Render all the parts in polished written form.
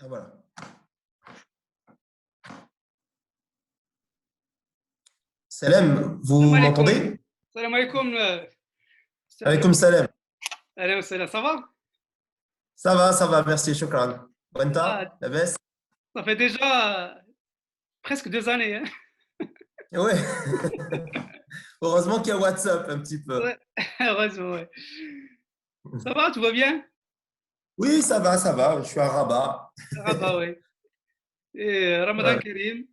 Ah, voilà. Salem, vous Salam alaikum. m'entendez? Salam alaikum. Alaykoum salam. Allez, ça va? Ça va, merci, shukran. Ah, Wanta, la baisse? ça fait déjà presque 2 années, hein? Ouais. Heureusement qu'il y a WhatsApp un petit peu. Ouais, heureusement, ouais. Ça va, tout va bien? Oui, ça va. Je suis à Rabat. Ah bah ouais. Et Ramadan Ouais. Karim,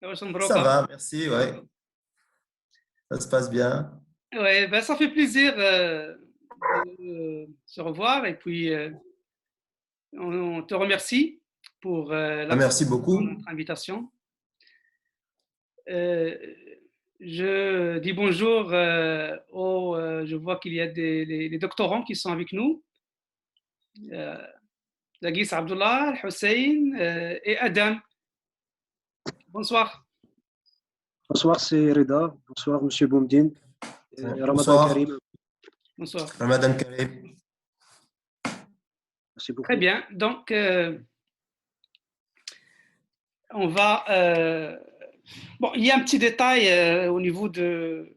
Wash Ça Mbroka. va, merci, ouais. Ça se passe bien. Ouais, ben ça fait plaisir de se revoir et puis on te remercie pour Ah, merci l'acceptation de beaucoup. notre invitation. Euh, je dis bonjour je vois qu'il y a des doctorants qui sont avec nous. Euh, Lagis Abdullah, Hussein et Adam. Bonsoir. Bonsoir, c'est Reda. Bonsoir, Monsieur Boumdine. Ramadan Bonsoir. Karim. Bonsoir. Ramadan Karim. Merci Très beaucoup. bien. Donc, on va. Bon, il y a un petit détail au niveau de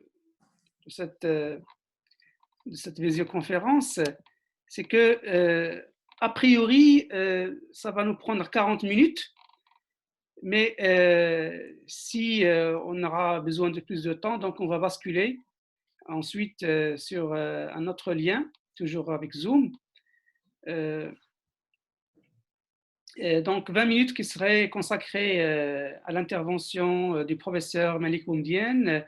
cette visioconférence. C'est que, a priori, ça va nous prendre 40 minutes. Mais si on aura besoin de plus de temps, donc on va basculer ensuite sur un autre lien, toujours avec Zoom. Donc 20 minutes qui seraient consacrées à l'intervention du professeur Malik Boumdienne.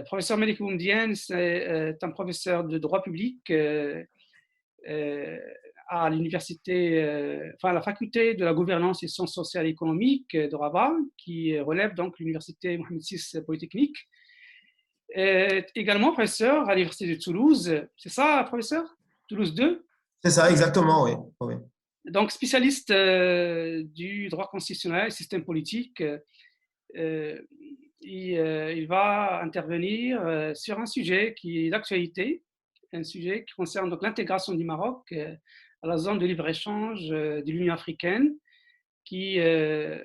Professeur Malik Boumdienne, c'est un professeur de droit public à l'université, enfin à la faculté de la gouvernance et sciences sociales et économiques de Rabat, qui relève donc l'université Mohamed VI Polytechnique. Également professeur à l'université de Toulouse, c'est ça, professeur? Toulouse 2. C'est ça, exactement, oui. Oui. Donc spécialiste du droit constitutionnel, système politique. Il va intervenir sur un sujet qui est d'actualité, un sujet qui concerne donc l'intégration du Maroc à la zone de libre-échange de l'Union africaine, qui c'est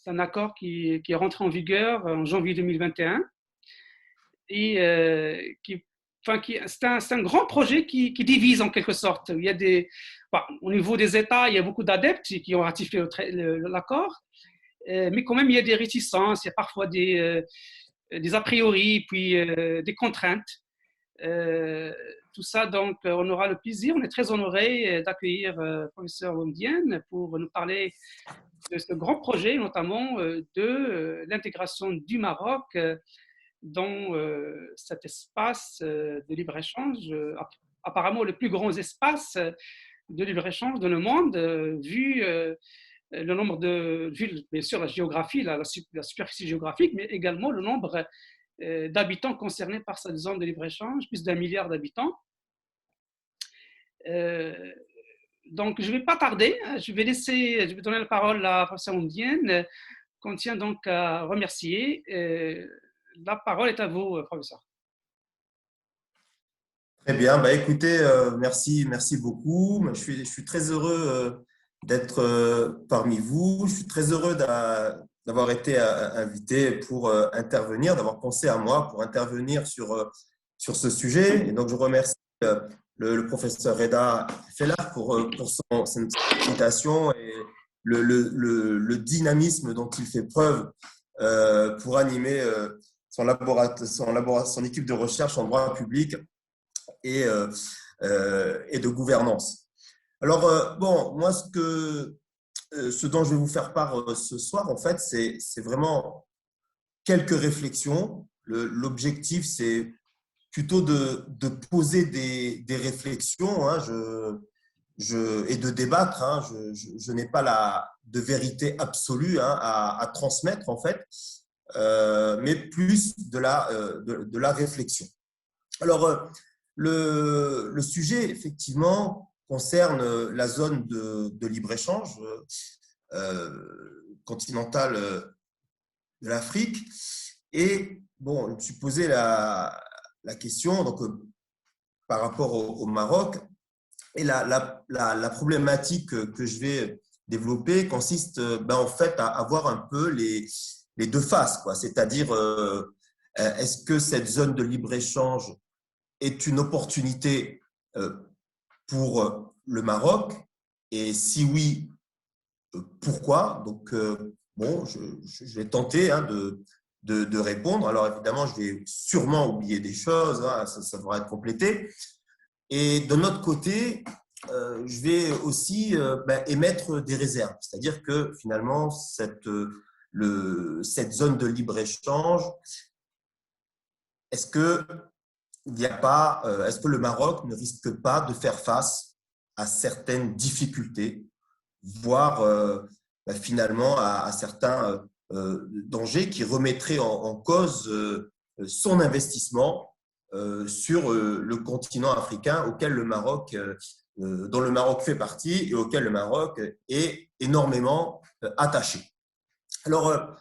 un accord qui est rentré en vigueur en janvier 2021 et c'est un grand projet qui divise en quelque sorte. Il y a au niveau des États, il y a beaucoup d'adeptes qui ont ratifié l'accord, mais quand même il y a des réticences, il y a parfois des a priori, puis des contraintes. Tout ça, donc, on aura le plaisir, on est très honoré d'accueillir le professeur Boumdienne pour nous parler de ce grand projet, notamment de l'intégration du Maroc dans cet espace de libre-échange, apparemment le plus grand espace de libre-échange dans le monde, vu le nombre vu bien sûr la géographie, la superficie géographique, mais également le nombre d'habitants concernés par cette zone de libre-échange, plus d'1 milliard d'habitants. Donc, je ne vais pas tarder, je vais donner la parole à professeur Boumdienne, qu'on tient donc à remercier. La parole est à vous, professeur. Très bien. Bah, écoutez, merci beaucoup. Je suis très heureux d'être parmi vous. Je suis très heureux d'avoir été invité pour intervenir, d'avoir pensé à moi pour intervenir sur ce sujet. Et donc, je remercie le professeur Reda Fellah pour son invitation et le dynamisme dont il fait preuve pour animer son équipe de recherche en droit public et de gouvernance. Alors, bon, moi, ce dont je vais vous faire part ce soir, en fait, c'est vraiment quelques réflexions. L'objectif, c'est plutôt de poser des réflexions et de débattre. Je n'ai pas de vérité absolue à transmettre, en fait, mais plus de la réflexion. Alors, le sujet, effectivement, concerne la zone de libre-échange continentale de l'Afrique. Et bon, je me suis posé la question donc, par rapport au Maroc. Et la problématique que je vais développer consiste en fait à avoir un peu les deux faces, quoi. C'est-à-dire, est-ce que cette zone de libre-échange est une opportunité pour le Maroc? Et si oui, pourquoi? Donc, bon, je vais tenter de répondre. Alors, évidemment, je vais sûrement oublier des choses, hein, ça devra être complété. Et de notre côté, je vais aussi émettre des réserves. C'est-à-dire que finalement, cette zone de libre-échange, est-ce que est-ce que le Maroc ne risque pas de faire face à certaines difficultés, voire finalement à certains dangers qui remettraient en cause son investissement sur le continent africain dont le Maroc fait partie et auquel le Maroc est énormément attaché. Alors,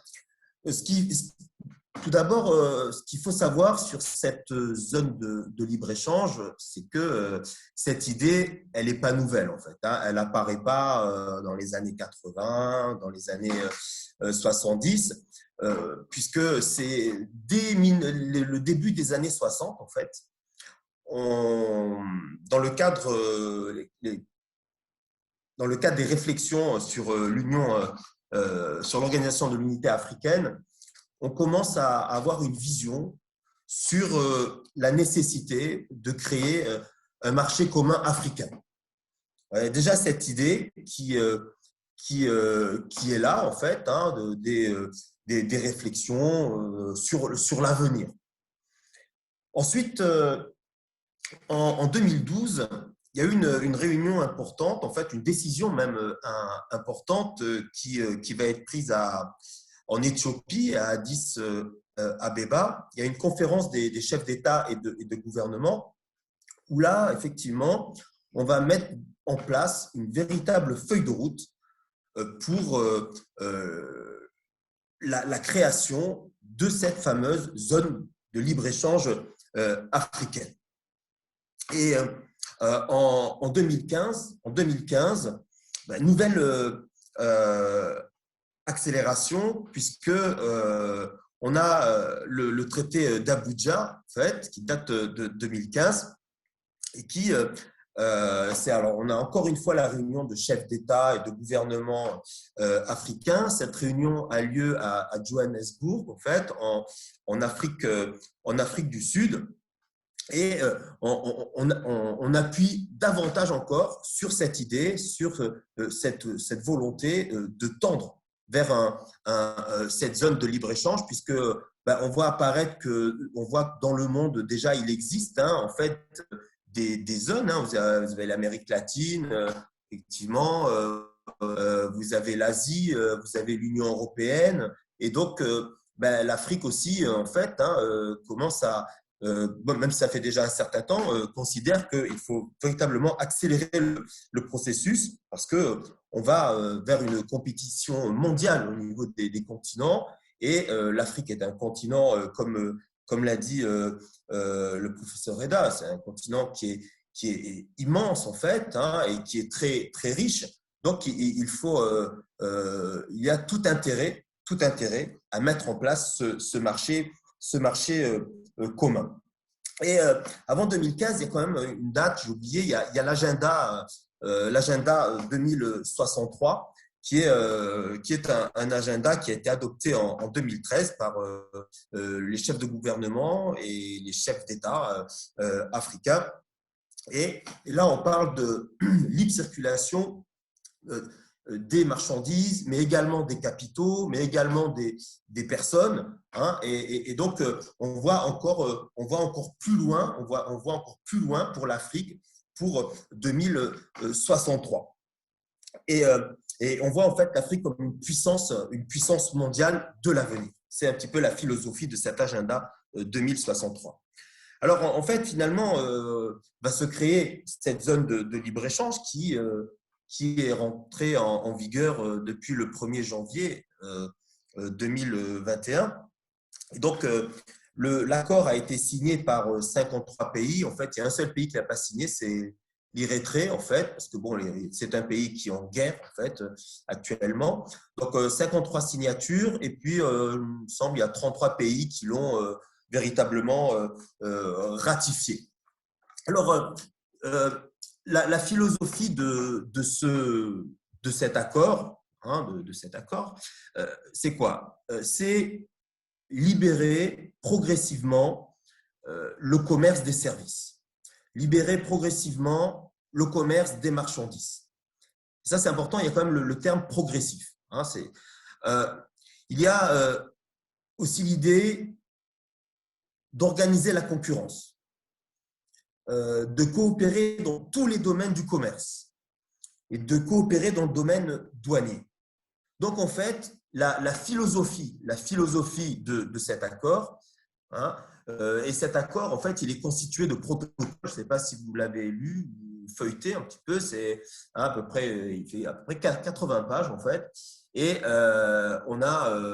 tout d'abord, ce qu'il faut savoir sur cette zone de libre-échange, c'est que cette idée, elle n'est pas nouvelle en fait, hein. Elle n'apparaît pas dans les années 80, dans les années 70, puisque c'est dès le début des années 60 en fait, dans le cadre des réflexions sur sur l'Organisation de l'Unité africaine, on commence à avoir une vision sur la nécessité de créer un marché commun africain. Déjà, cette idée qui est là, en fait, hein, des réflexions sur l'avenir. Ensuite, en 2012, il y a eu une réunion importante, en fait, une décision même importante qui va être prise en Éthiopie, à Addis Abeba. Il y a une conférence des chefs d'État et de gouvernement où là, effectivement, on va mettre en place une véritable feuille de route pour la création de cette fameuse zone de libre-échange africaine. Et en 2015, nouvelle accélération, puisque on a le traité d'Abuja, en fait, qui date de 2015 et qui alors on a encore une fois la réunion de chefs d'État et de gouvernement africains. Cette réunion a lieu à Johannesburg, en fait, en Afrique du Sud. Et on appuie davantage encore sur cette idée, sur cette volonté de tendre vers cette zone de libre-échange, puisque on voit apparaître on voit que dans le monde déjà il existe en fait des zones. Vous avez l'Amérique latine, effectivement, vous avez l'Asie, vous avez l'Union européenne, et donc l'Afrique aussi en fait commence à même si ça fait déjà un certain temps, considère qu'il faut véritablement accélérer le processus parce qu'on va vers une compétition mondiale au niveau des continents et l'Afrique est un continent, comme l'a dit le professeur Reda, c'est un continent qui est immense en fait et qui est très, très riche. Donc, il y a tout intérêt à mettre en place ce marché commun. Et avant 2015, il y a quand même une date, j'ai oublié, il y a l'agenda 2063 qui est un agenda qui a été adopté en 2013 par les chefs de gouvernement et les chefs d'État africains. Et là, on parle de libre circulation des marchandises, mais également des capitaux, mais également des personnes. Et donc, on voit encore plus loin, on voit encore plus loin pour l'Afrique pour 2063. Et on voit en fait l'Afrique comme une puissance mondiale de l'avenir. C'est un petit peu la philosophie de cet agenda 2063. Alors, en fait, finalement, va se créer cette zone de libre-échange qui est rentrée en vigueur depuis le 1er janvier 2021. Et donc, l'accord a été signé par 53 pays. En fait, il y a un seul pays qui n'a pas signé, c'est l'Érythrée, en fait, parce que bon, c'est un pays qui est en guerre, en fait, actuellement. Donc, 53 signatures, et puis, il me semble, il y a 33 pays qui l'ont véritablement ratifié. Alors, la philosophie de cet accord, de cet accord, c'est quoi? C'est libérer progressivement le commerce des services, libérer progressivement le commerce des marchandises. Ça, c'est important, il y a quand même le terme progressif. Il y a aussi l'idée d'organiser la concurrence, de coopérer dans tous les domaines du commerce et de coopérer dans le domaine douanier. Donc, en fait, la philosophie de cet accord, et cet accord, en fait, il est constitué de protocoles. Je ne sais pas si vous l'avez lu ou feuilleté un petit peu, c'est à peu près, il fait à peu près 80 pages, en fait. Et on a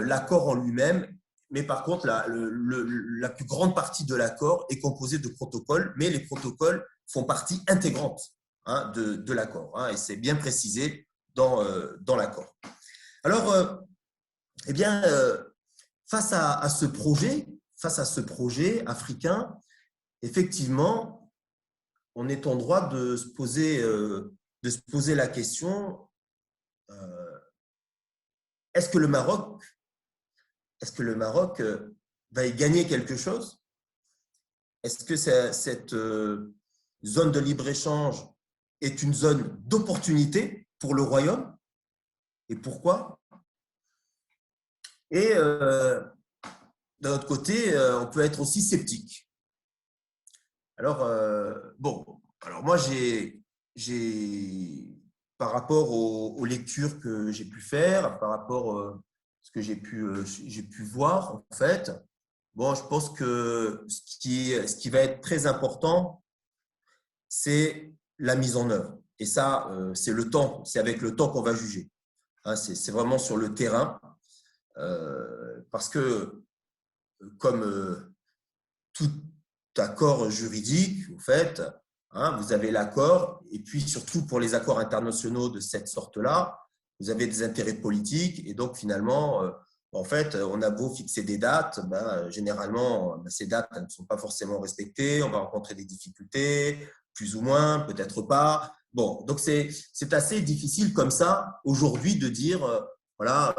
l'accord en lui-même, mais par contre, la plus grande partie de l'accord est composée de protocoles, mais les protocoles font partie intégrante de l'accord, et c'est bien précisé dans l'accord. Alors, eh bien, face à ce projet africain, effectivement, on est en droit de se poser la question, est-ce que le Maroc va y gagner quelque chose? Est-ce que cette zone de libre-échange est une zone d'opportunité pour le royaume? Et pourquoi? Et d'un autre côté, on peut être aussi sceptique. Alors, moi, par rapport aux lectures que j'ai pu faire, par rapport à ce que j'ai pu voir, en fait, je pense que ce qui va être très important, c'est la mise en œuvre. Et ça, c'est avec le temps qu'on va juger. C'est vraiment sur le terrain. Parce que, comme tout accord juridique, en fait, vous avez l'accord, et puis surtout pour les accords internationaux de cette sorte-là, vous avez des intérêts politiques, et donc finalement, en fait, on a beau fixer des dates, généralement, ces dates ne sont pas forcément respectées, on va rencontrer des difficultés, plus ou moins, peut-être pas. Bon, donc c'est assez difficile comme ça, aujourd'hui, de dire, voilà,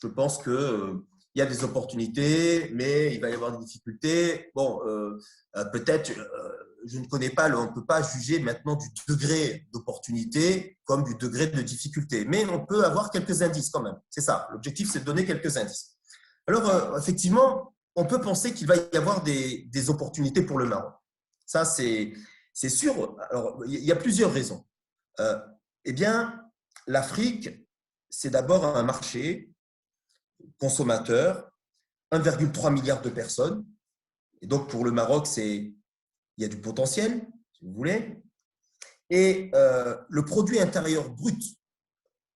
je pense qu'il y a des opportunités, mais il va y avoir des difficultés. Bon, peut-être, je ne connais pas, on ne peut pas juger maintenant du degré d'opportunité comme du degré de difficulté, mais on peut avoir quelques indices quand même. C'est ça, l'objectif, c'est de donner quelques indices. Alors, effectivement, on peut penser qu'il va y avoir des opportunités pour le Maroc. Ça, c'est sûr. Alors, il y a plusieurs raisons. Eh bien, l'Afrique, c'est d'abord un marché consommateur, 1,3 milliard de personnes. Et donc, pour le Maroc, il y a du potentiel, si vous voulez. Et le produit intérieur brut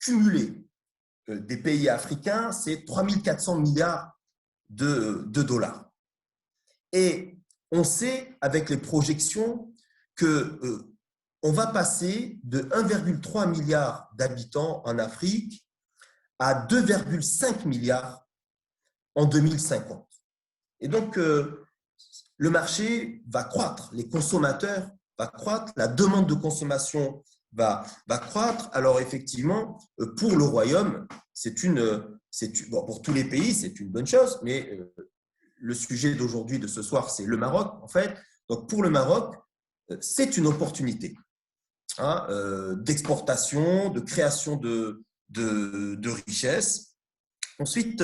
cumulé des pays africains, c'est 3 400 milliards de dollars. Et on sait, avec les projections, qu'on va passer de 1,3 milliard d'habitants en Afrique à 2,5 milliards en 2050. Et donc, le marché va croître, les consommateurs vont croître, la demande de consommation va croître. Alors, effectivement, pour le Royaume, pour tous les pays, c'est une bonne chose, mais le sujet d'aujourd'hui, de ce soir, c'est le Maroc, en fait. Donc, pour le Maroc, c'est une opportunité d'exportation, de création de richesses. Ensuite,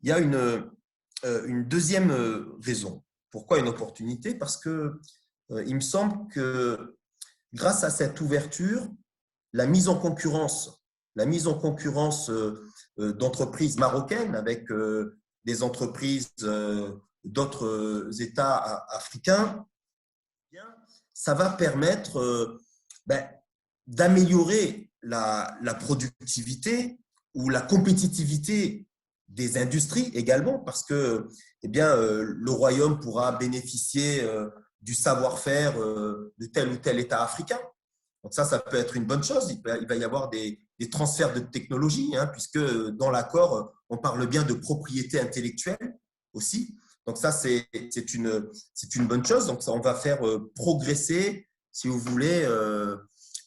il y a une deuxième raison. Pourquoi une opportunité? Parce que il me semble que grâce à cette ouverture, la mise en concurrence d'entreprises marocaines avec des entreprises d'autres États africains, ça va permettre d'améliorer la productivité ou la compétitivité des industries également, parce que le Royaume pourra bénéficier du savoir-faire de tel ou tel État africain. Donc ça peut être une bonne chose. Il va y avoir des transferts de technologie, hein, puisque dans l'accord, on parle bien de propriété intellectuelle aussi. Donc ça, c'est une bonne chose. Donc ça, on va faire progresser, si vous voulez,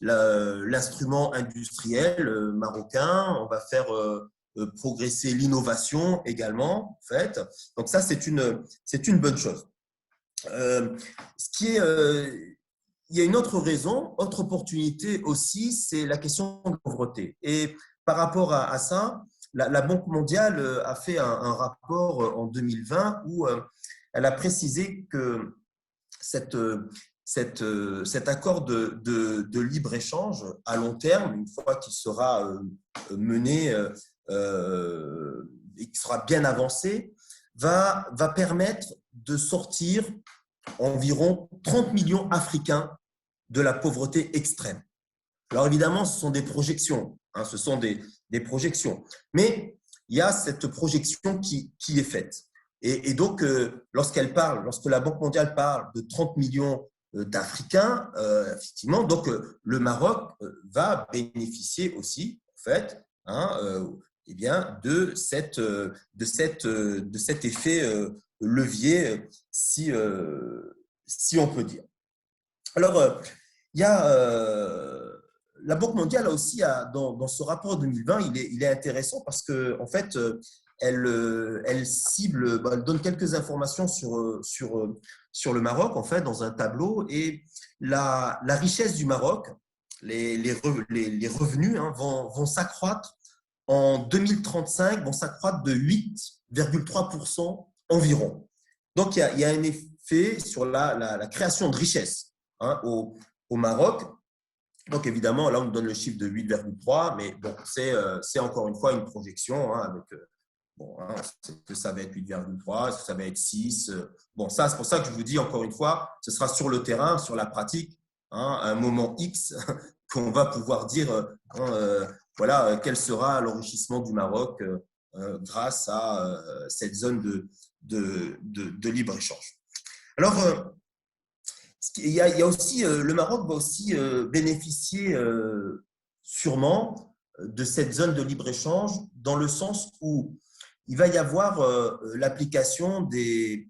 l'instrument industriel marocain. On va faire progresser l'innovation également, en fait. Donc ça, c'est une bonne chose. Il y a une autre raison, autre opportunité aussi, c'est la question de la pauvreté. Et par rapport à ça, la Banque mondiale a fait un rapport en 2020 où elle a précisé que cet accord de libre-échange à long terme, une fois qu'il sera mené et qu'il sera bien avancé, va permettre de sortir environ 30 millions d'Africains de la pauvreté extrême. Alors évidemment, ce sont des projections, hein, ce sont des projections, mais il y a cette projection qui est faite. Et donc, lorsque la Banque mondiale parle de 30 millions d'Africains, effectivement, donc le Maroc va bénéficier aussi, en fait, hein, eh bien, de cet effet levier, si on peut dire. Alors, il y a la Banque mondiale a aussi, dans ce rapport 2020, il est intéressant parce qu'en fait, elle cible, elle donne quelques informations sur le Maroc, en fait, dans un tableau. Et la richesse du Maroc, les revenus hein, vont s'accroître en 2035, vont s'accroître de 8,3% environ. Donc, il y a un effet sur la création de richesse hein, au Maroc. Donc, évidemment, là, on nous donne le chiffre de 8,3, mais bon, c'est encore une fois une projection hein, avec, que ça va être 8,3, que ça va être 6. Bon, ça, c'est pour ça que je vous dis encore une fois, ce sera sur le terrain, sur la pratique, hein, à un moment X, qu'on va pouvoir dire voilà, quel sera l'enrichissement du Maroc grâce à cette zone de libre-échange. Alors, il y a aussi, le Maroc va aussi bénéficier sûrement de cette zone de libre-échange dans le sens où il va y avoir l'application de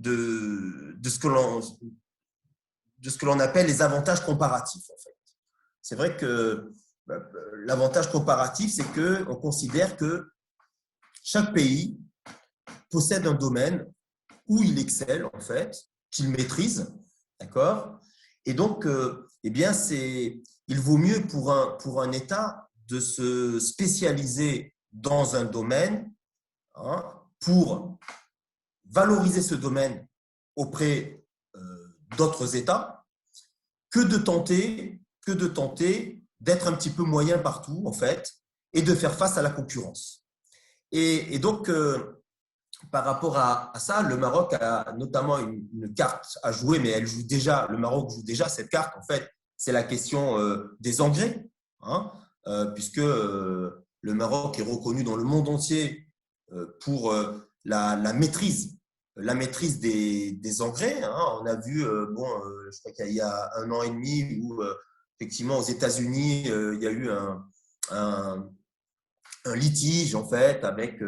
ce que l'on appelle les avantages comparatifs. En fait. C'est vrai que l'avantage comparatif, c'est qu'on considère que chaque pays possède un domaine où il excelle, en fait, qu'il maîtrise. D'accord ? Et donc, eh bien, il vaut mieux pour un État de se spécialiser dans un domaine hein, pour valoriser ce domaine auprès d'autres États que de tenter d'être un petit peu moyen partout, en fait, et de faire face à la concurrence. Et donc, par rapport à ça, le Maroc a notamment une carte à jouer, mais le Maroc joue déjà cette carte. En fait, c'est la question des engrais, hein, puisque le Maroc est reconnu dans le monde entier pour la maîtrise des engrais. Hein. On a vu, je crois qu'il y a 1 an et demi où effectivement aux États-Unis, il y a eu un litige en fait avec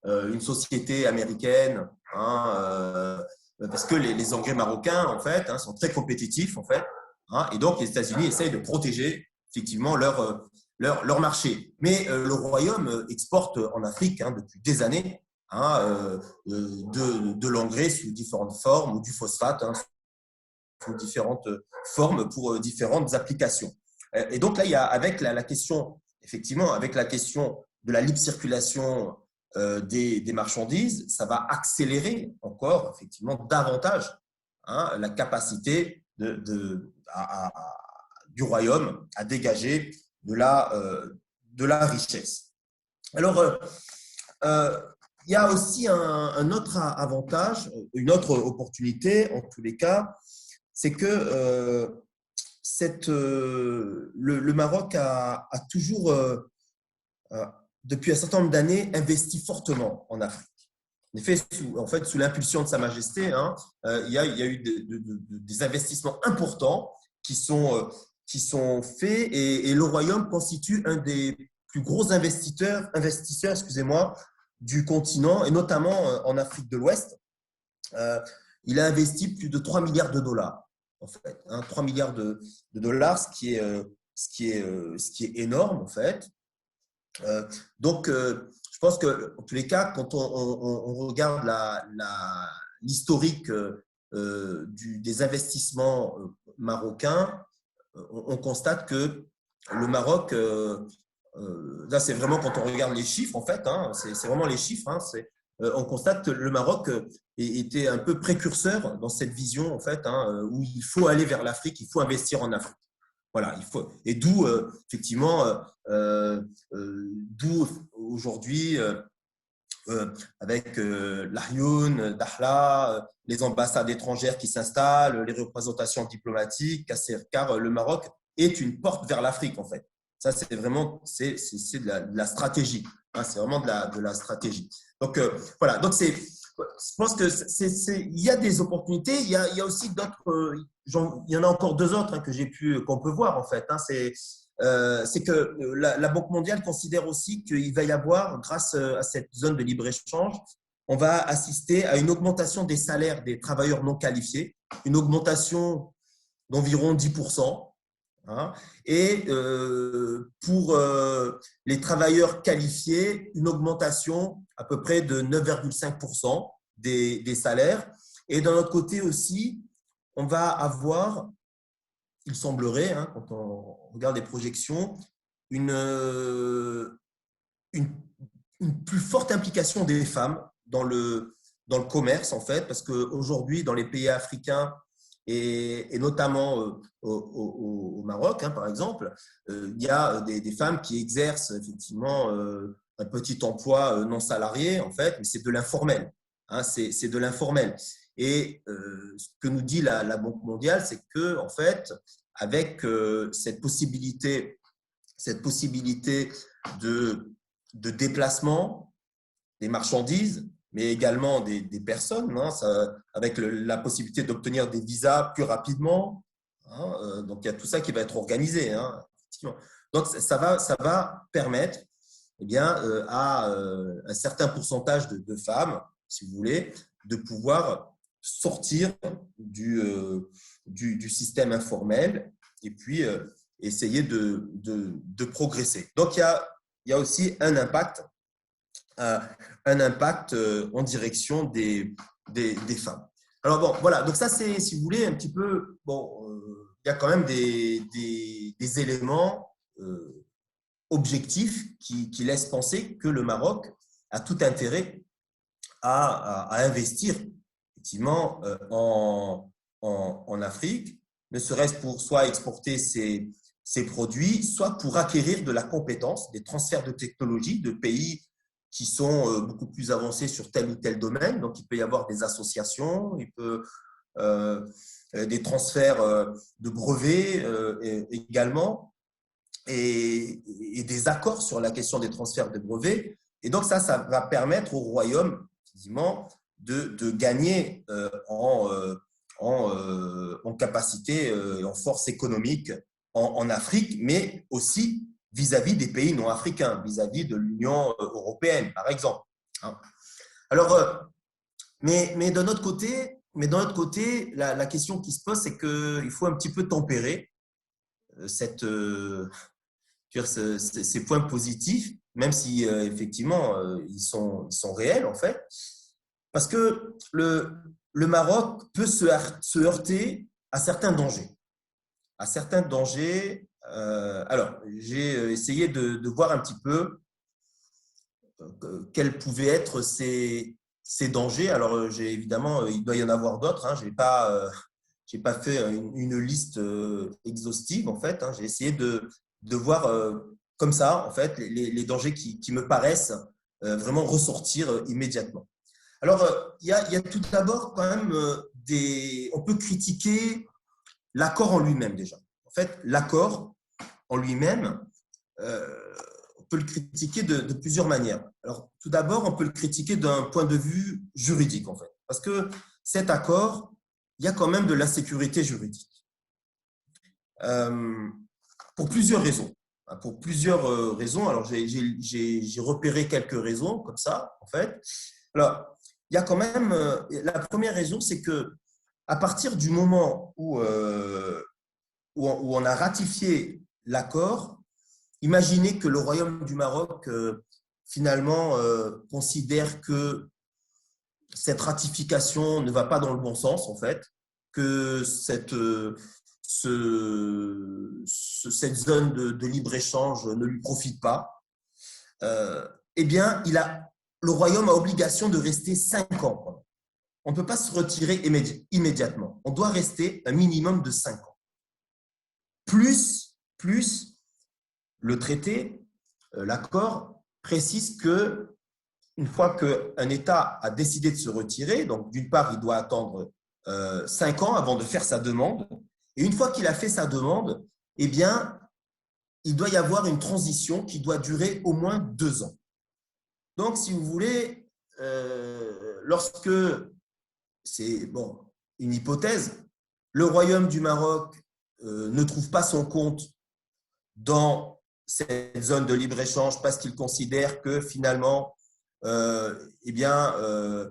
une société américaine, hein, parce que les engrais marocains en fait hein, sont très compétitifs en fait, hein, et donc les États-Unis essayent de protéger effectivement leur marché. Mais le Royaume exporte en Afrique hein, depuis des années hein, de l'engrais sous différentes formes ou du phosphate hein, sous différentes formes pour différentes applications. Et donc là, il y a avec la question, effectivement, avec la question de la libre circulation des marchandises, ça va accélérer encore, effectivement, davantage hein, la capacité du Royaume à dégager de la richesse. Alors, il y a aussi un autre avantage, une autre opportunité, en tous les cas, c'est que le Maroc a toujours, depuis un certain nombre d'années, investi fortement en Afrique. En effet, sous l'impulsion de Sa Majesté, hein, il y a eu des investissements importants qui sont faits et le Royaume constitue un des plus gros investisseurs, excusez-moi, du continent et notamment en Afrique de l'Ouest. Il a investi plus de 3 milliards de dollars, en fait, hein, 3 milliards de dollars, ce qui est énorme, en fait. Donc, je pense que, en tous les cas, quand on regarde l'historique des investissements marocains, on constate que le Maroc, là, c'est vraiment quand on regarde les chiffres, en fait, hein, c'est vraiment les chiffres, hein, on constate que le Maroc était un peu précurseur dans cette vision, en fait, hein, où il faut aller vers l'Afrique, il faut investir en Afrique. Voilà, il faut. Et d'où, effectivement, d'où aujourd'hui, avec l'Arioun, Dakhla, les ambassades étrangères qui s'installent, les représentations diplomatiques, car le Maroc est une porte vers l'Afrique, en fait. Ça, c'est vraiment de la stratégie. Hein, c'est vraiment de la stratégie. Donc, voilà. Donc, je pense que il y a des opportunités. Il y a aussi d'autres. Il y en a encore deux autres hein, qu'on peut voir, en fait. Hein, c'est que la Banque mondiale considère aussi qu'il va y avoir, grâce à cette zone de libre-échange, on va assister à une augmentation des salaires des travailleurs non qualifiés, une augmentation d'environ 10%. Hein, et pour les travailleurs qualifiés, une augmentation à peu près de 9,5% des salaires. Et d'un autre côté aussi, on va avoir, il semblerait, hein, quand on regarde les projections, une plus forte implication des femmes dans le commerce, en fait, parce qu'aujourd'hui, dans les pays africains, et notamment au Maroc, hein, par exemple, il y a des femmes qui exercent effectivement un petit emploi non salarié, en fait, mais c'est de l'informel. Hein, c'est de l'informel. Et ce que nous dit la Banque mondiale, c'est que, en fait, avec cette possibilité de déplacement des marchandises, mais également des personnes, hein, avec la possibilité d'obtenir des visas plus rapidement. Hein, donc, il y a tout ça qui va être organisé. Hein, donc, ça va permettre eh bien, à un certain pourcentage de femmes, si vous voulez, de pouvoir sortir du système informel et puis essayer de progresser. Donc, il y a aussi un impact en direction des femmes. Alors bon, voilà, donc ça c'est, si vous voulez, un petit peu, bon, il y a quand même des éléments objectifs qui laissent penser que le Maroc a tout intérêt à investir effectivement en Afrique, ne serait-ce pour soit exporter ses produits, soit pour acquérir de la compétence, des transferts de technologie de pays qui sont beaucoup plus avancés sur tel ou tel domaine. Donc, il peut y avoir des associations, il peut des transferts de brevets également et des accords sur la question des transferts de brevets. Et donc, ça va permettre au Royaume, effectivement, de gagner en capacité et en force économique en Afrique, mais aussi vis-à-vis des pays non africains, vis-à-vis de l'Union européenne, par exemple. Alors, mais d'un autre côté, la question qui se pose, c'est qu'il faut un petit peu tempérer ces points positifs, même si effectivement ils sont réels en fait, parce que le Maroc peut se heurter à certains dangers. Alors, j'ai essayé de voir un petit peu quels pouvaient être ces dangers. Alors, évidemment, il doit y en avoir d'autres. Hein. Je n'ai pas fait une liste exhaustive, en fait. Hein. J'ai essayé de voir comme ça, en fait, les dangers qui me paraissent vraiment ressortir immédiatement. Alors, il y a tout d'abord quand même on peut critiquer l'accord en lui-même déjà. En fait, l'accord en lui-même peut le critiquer de plusieurs manières. Alors, tout d'abord, on peut le critiquer d'un point de vue juridique, en fait. Parce que cet accord, il y a quand même de l'insécurité juridique. Pour plusieurs raisons. Pour plusieurs raisons. Alors, j'ai repéré quelques raisons comme ça, en fait. Alors, il y a quand même… la première raison, c'est que à partir du moment où on a ratifié l'accord, imaginez que le Royaume du Maroc, finalement, considère que cette ratification ne va pas dans le bon sens, en fait, que cette zone de libre-échange ne lui profite pas, eh bien, le Royaume a obligation de rester 5 ans. On ne peut pas se retirer immédiatement. On doit rester un minimum de 5 ans. Plus le traité, l'accord, précise que une fois qu'un État a décidé de se retirer, donc d'une part, il doit attendre 5 ans avant de faire sa demande, et une fois qu'il a fait sa demande, eh bien, il doit y avoir une transition qui doit durer au moins 2 ans. Donc, si vous voulez, lorsque, c'est une hypothèse, le Royaume du Maroc ne trouve pas son compte dans cette zone de libre-échange parce qu'il considère que finalement, il y a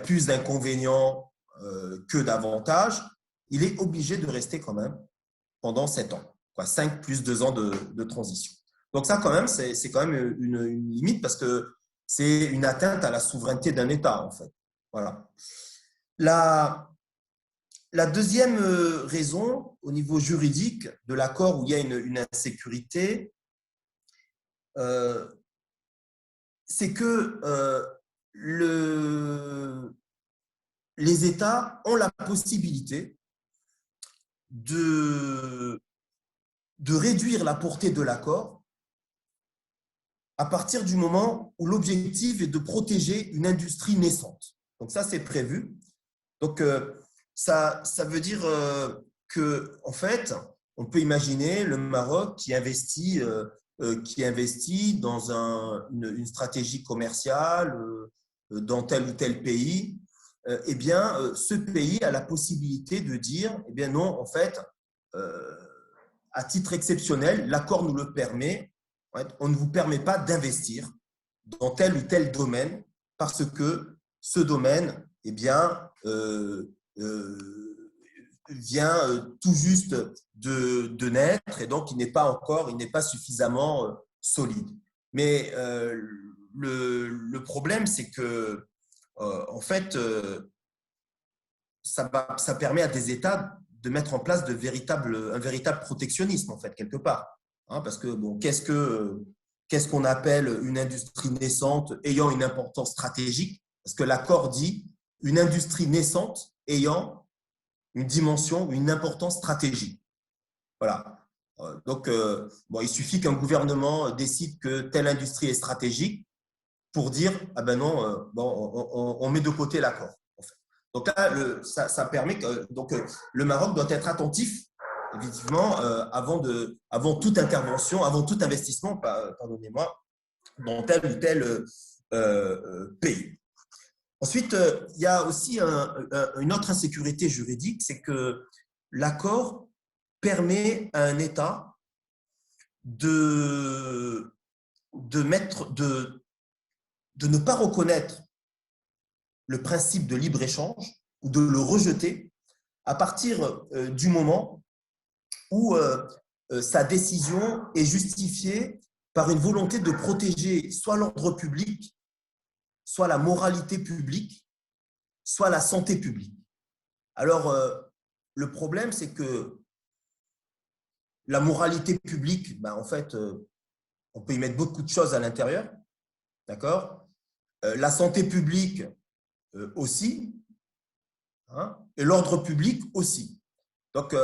plus d'inconvénients que d'avantages, il est obligé de rester quand même pendant 7 ans, 5 plus 2 ans de transition. Donc ça, quand même, c'est quand même une limite parce que c'est une atteinte à la souveraineté d'un État, en fait. Voilà. La deuxième raison, au niveau juridique de l'accord où il y a une insécurité, c'est que les États ont la possibilité de réduire la portée de l'accord à partir du moment où l'objectif est de protéger une industrie naissante. Donc ça, c'est prévu. Donc, ça veut dire que, en fait, on peut imaginer le Maroc qui investit dans une stratégie commerciale dans tel ou tel pays. Eh bien, ce pays a la possibilité de dire, eh bien non, en fait, à titre exceptionnel, l'accord nous le permet. On ne vous permet pas d'investir dans tel ou tel domaine parce que ce domaine, eh bien, vient tout juste de naître et donc il n'est pas suffisamment solide. Mais le problème, c'est que en fait, ça permet à des États de mettre en place un véritable protectionnisme, en fait, quelque part. Parce que, qu'est-ce qu'on appelle une industrie naissante ayant une importance stratégique? Parce que l'accord dit une industrie naissante ayant une dimension, une importance stratégique. Voilà. Donc, il suffit qu'un gouvernement décide que telle industrie est stratégique pour dire, ah ben non, on met de côté l'accord. En fait. Donc là, ça permet que le Maroc doit être attentif effectivement, avant toute intervention, avant tout investissement, pardonnez-moi, dans tel ou tel pays. Ensuite, il y a aussi une autre insécurité juridique, c'est que l'accord permet à un État de ne pas reconnaître le principe de libre-échange ou de le rejeter à partir du moment où sa décision est justifiée par une volonté de protéger soit l'ordre public, soit la moralité publique, soit la santé publique. Alors, le problème, c'est que la moralité publique, en fait, on peut y mettre beaucoup de choses à l'intérieur, d'accord ? La santé publique aussi, et l'ordre public aussi. Donc,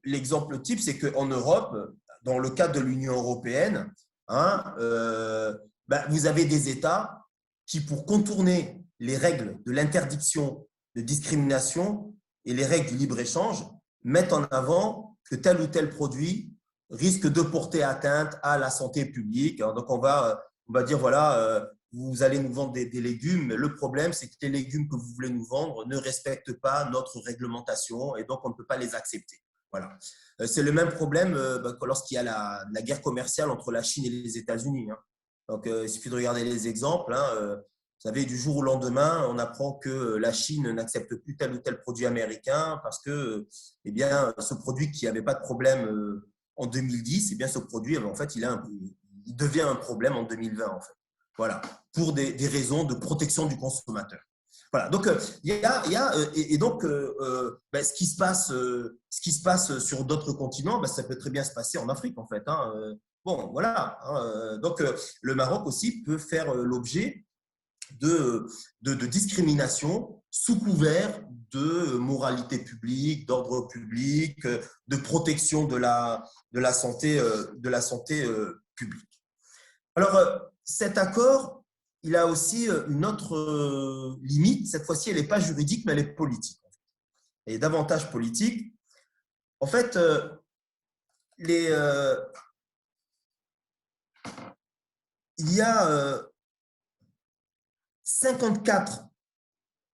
l'exemple type, c'est qu'en Europe, dans le cadre de l'Union européenne, vous avez des États qui, pour contourner les règles de l'interdiction de discrimination et les règles du libre-échange, mettent en avant que tel ou tel produit risque de porter atteinte à la santé publique. Alors, donc, on va dire, voilà, vous allez nous vendre des légumes, mais le problème, c'est que les légumes que vous voulez nous vendre ne respectent pas notre réglementation et donc on ne peut pas les accepter. Voilà. C'est le même problème que lorsqu'il y a la guerre commerciale entre la Chine et les États-Unis. Hein. Donc, il suffit de regarder les exemples. Hein. Vous savez, du jour au lendemain, on apprend que la Chine n'accepte plus tel ou tel produit américain parce que, eh bien, ce produit qui n'avait pas de problème en 2010, eh bien, ce produit, en fait, il devient un problème en 2020, en fait. Voilà, pour des raisons de protection du consommateur. Voilà, donc ce qui se passe sur d'autres continents, ça peut très bien se passer en Afrique, en fait. Hein. Bon, voilà. Hein. Donc, le Maroc aussi peut faire l'objet de discrimination sous couvert de moralité publique, d'ordre public, de protection de la santé publique. Alors, cet accord, il a aussi une autre limite. Cette fois-ci, elle n'est pas juridique, mais elle est politique. Elle est davantage politique. En fait, il y a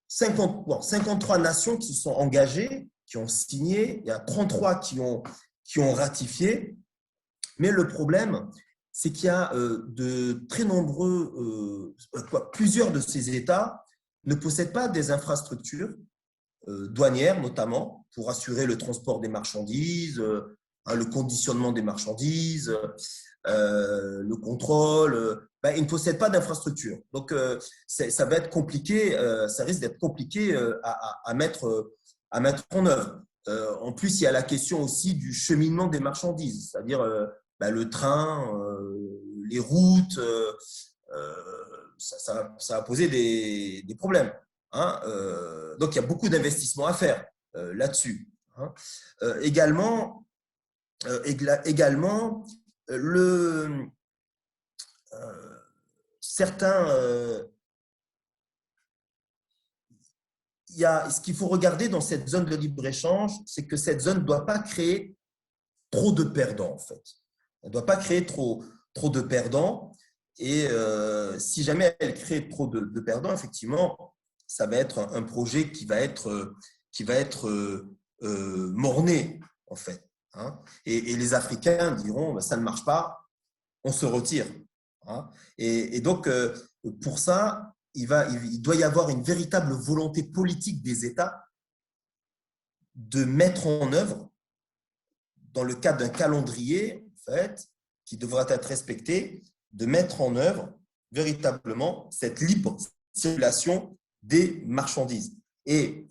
53 nations qui se sont engagées, qui ont signé. Il y a 33 qui ont ratifié. Mais le problème, c'est qu'il y a de très nombreux, plusieurs de ces États ne possèdent pas des infrastructures douanières, notamment, pour assurer le transport des marchandises, le conditionnement des marchandises, le contrôle. Ils ne possèdent pas d'infrastructure. Donc, ça va être compliqué, ça risque d'être compliqué à mettre en œuvre. En plus, il y a la question aussi du cheminement des marchandises, c'est-à-dire le train, les routes, ça va poser des problèmes. Hein. Donc, il y a beaucoup d'investissements à faire là-dessus. Hein. Également, ce qu'il faut regarder dans cette zone de libre-échange, c'est que cette zone ne doit pas créer trop de perdants, en fait. Elle ne doit pas créer trop de perdants. Et si jamais elle crée trop de perdants, effectivement, ça va être un projet qui va être mort-né, en fait. Hein. Et les Africains diront, ça ne marche pas, on se retire. Hein. Et donc, pour ça, il doit y avoir une véritable volonté politique des États de mettre en œuvre, dans le cadre d'un calendrier, en fait, qui devra être respecté, de mettre en œuvre véritablement cette libre circulation des marchandises. Et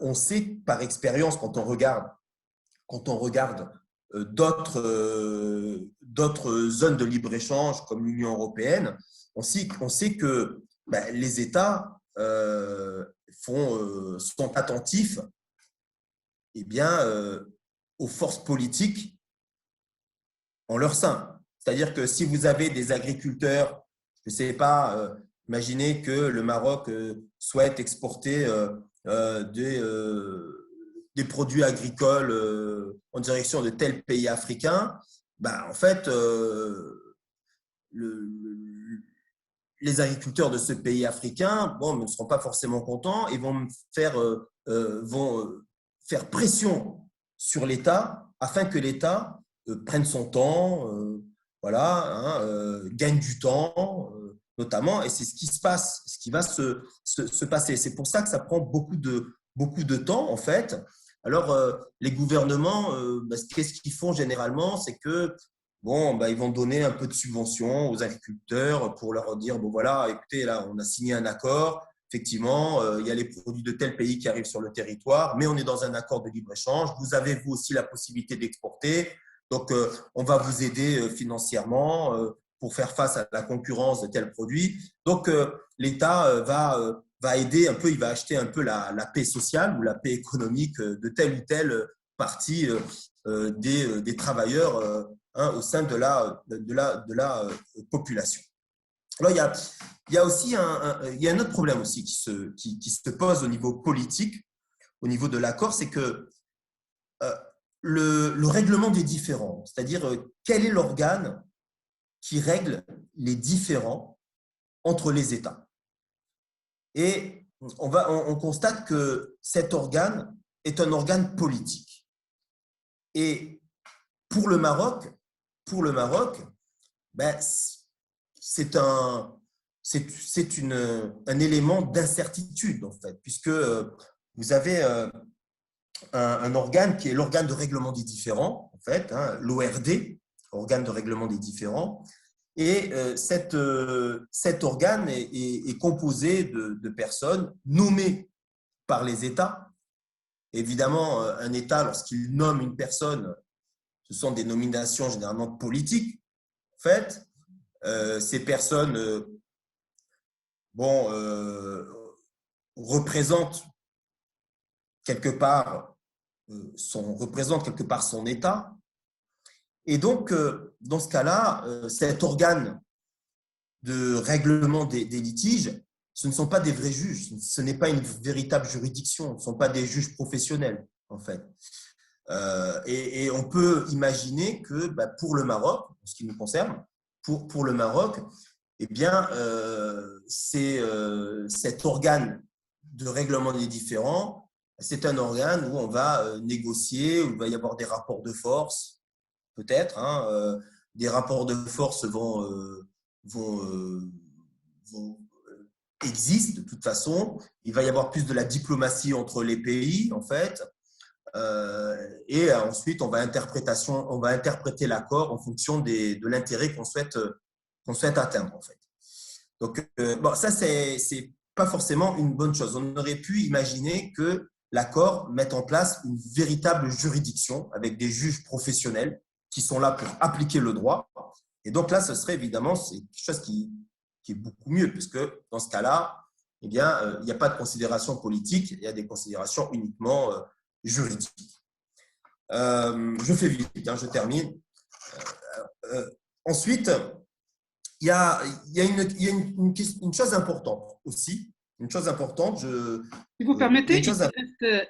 on sait par expérience, quand on regarde d'autres zones de libre-échange comme l'Union européenne, on sait que les États sont attentifs aux forces politiques en leur sein. C'est-à-dire que si vous avez des agriculteurs, je ne sais pas, imaginez que le Maroc souhaite exporter des produits agricoles en direction de tel pays africain, en fait, les agriculteurs de ce pays africain ne seront pas forcément contents et vont faire pression sur l'État afin que l'État prenne son temps, gagne du temps, notamment, et c'est ce qui se passe, ce qui va se passer. C'est pour ça que ça prend beaucoup de temps, en fait. Alors, les gouvernements, qu'est-ce qu'ils font généralement? C'est que ils vont donner un peu de subventions aux agriculteurs pour leur dire, voilà, écoutez, là, on a signé un accord. Effectivement, il y a les produits de tel pays qui arrivent sur le territoire, mais on est dans un accord de libre-échange. Vous avez, vous aussi, la possibilité d'exporter. Donc, on va vous aider financièrement pour faire face à la concurrence de tels produits. Donc, l'État va aider un peu, il va acheter un peu la paix sociale ou la paix économique de telle ou telle partie des travailleurs au sein de la population. Alors, il y a aussi un autre problème aussi qui se pose au niveau politique, au niveau de l'accord, c'est que le règlement des différends, c'est-à-dire quel est l'organe qui règle les différends entre les États. Et on constate que cet organe est un organe politique. Et pour le Maroc, ben, c'est un élément d'incertitude, en fait, puisque vous avez un organe qui est l'organe de règlement des différends, en fait, hein, l'ORD, organe de règlement des différends. Et cet organe est composé de personnes nommées par les États. Évidemment, un État, lorsqu'il nomme une personne, ce sont des nominations généralement politiques. En fait, ces personnes représentent quelque part son État. Et donc, dans ce cas-là, cet organe de règlement des litiges, ce ne sont pas des vrais juges, ce n'est pas une véritable juridiction, ce ne sont pas des juges professionnels, en fait. Et on peut imaginer que pour le Maroc, en ce qui nous concerne, pour le Maroc, eh bien, cet organe de règlement des différends, c'est un organe où on va négocier, où il va y avoir des rapports de force, peut-être. Hein, des rapports de force existent de toute façon. Il va y avoir plus de la diplomatie entre les pays, en fait. Et ensuite, on va interpréter l'accord en fonction de l'intérêt qu'on souhaite atteindre, en fait. Donc, ça, c'est pas forcément une bonne chose. On aurait pu imaginer que l'accord mette en place une véritable juridiction avec des juges professionnels qui sont là pour appliquer le droit. Et donc là, ce serait évidemment quelque chose qui est beaucoup mieux, puisque dans ce cas-là, eh bien, il n'y a pas de considération politique, il y a des considérations uniquement juridiques. Je fais vite, hein, je termine. Ensuite, il y a une chose importante aussi. Une chose importante. Si vous permettez,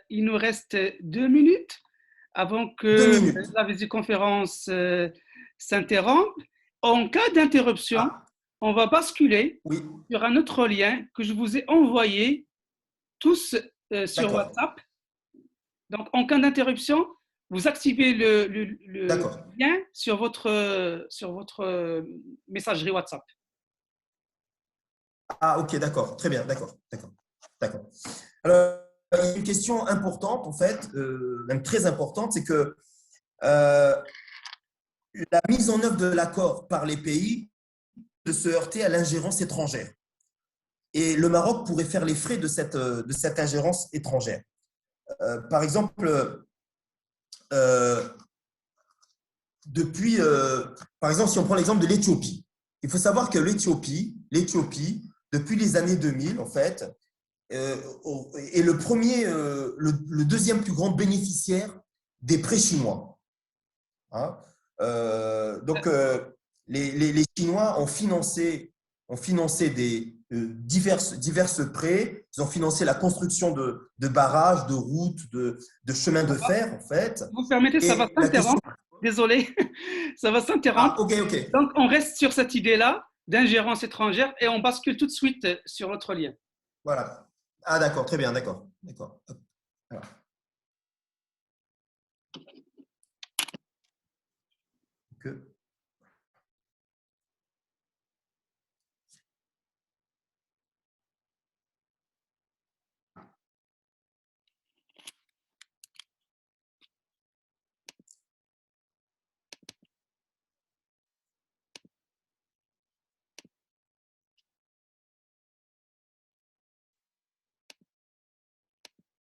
il nous reste 2 minutes avant que la visioconférence s'interrompe. En cas d'interruption, on va basculer sur un autre lien que je vous ai envoyé tous sur WhatsApp. Donc, en cas d'interruption, vous activez le lien sur votre messagerie WhatsApp. Ah, ok, d'accord. Très bien, d'accord. Alors, il y a une question importante, en fait, même très importante, c'est que la mise en œuvre de l'accord par les pays de se heurter à l'ingérence étrangère. Et le Maroc pourrait faire les frais de cette ingérence étrangère. Par exemple, par exemple, si on prend l'exemple de l'Éthiopie, il faut savoir que l'Éthiopie, depuis les années 2000, en fait, est le deuxième plus grand bénéficiaire des prêts chinois. Hein, donc, les Chinois ont financé diverses prêts. Ils ont financé la construction de barrages, de routes, de chemins de fer, en fait. Vous permettez, ça va s'interrompre. Désolé, ça va s'interrompre. Ah, ok. Donc, on reste sur cette idée-là d'ingérence étrangère et on bascule tout de suite sur notre lien. Voilà. Ah, d'accord, très bien, d'accord. Alors. Que